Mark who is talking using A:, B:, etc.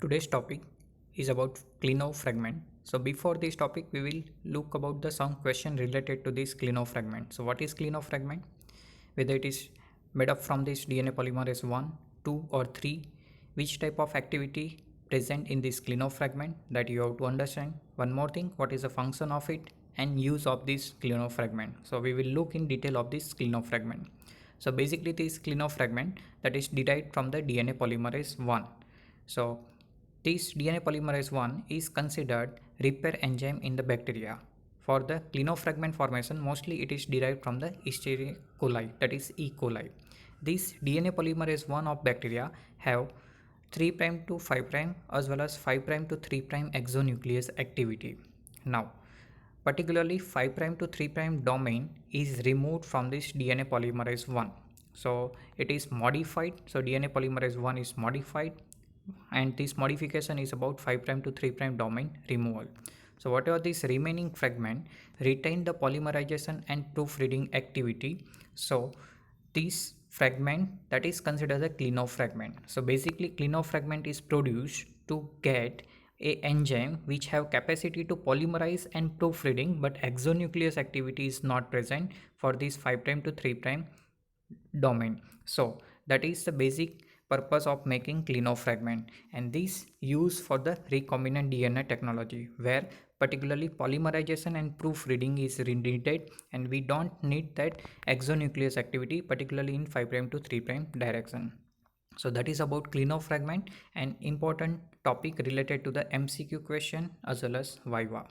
A: Today's topic is about Klenow fragment. So before this topic, we will look about the some question related to this Klenow fragment. So what is Klenow fragment? Whether it is made up from this DNA polymerase 1, 2 or 3, which type of activity present in this Klenow fragment, that you have to understand. One more thing, what is the function of it and use of this Klenow fragment. So we will look in detail of this Klenow fragment. So basically this Klenow fragment that is derived from the DNA polymerase 1. So this DNA polymerase 1 is considered repair enzyme in the bacteria. For the Klenow fragment formation, mostly it is derived from the Escherichia coli, that is E. coli. This DNA polymerase 1 of bacteria have 3' to 5' as well as 5' to 3' exonuclease activity. Now, particularly 5' to 3' domain is removed from this DNA polymerase 1. So it is modified. So DNA polymerase 1 is modified, and this modification is about 5' to 3' domain removal. So whatever this remaining fragment retain the polymerization and proofreading activity. So this fragment that is considered a Klenow fragment. So basically Klenow fragment is produced to get a enzyme which have capacity to polymerize and proofreading, but exonuclease activity is not present for this 5' to 3' domain. So that is the basic purpose of making Klenow fragment, and this used for the recombinant DNA technology, where particularly polymerization and proofreading is needed, and we don't need that exonuclease activity, particularly in 5' to 3' direction. So that is about Klenow fragment, an important topic related to the MCQ question as well as Viva.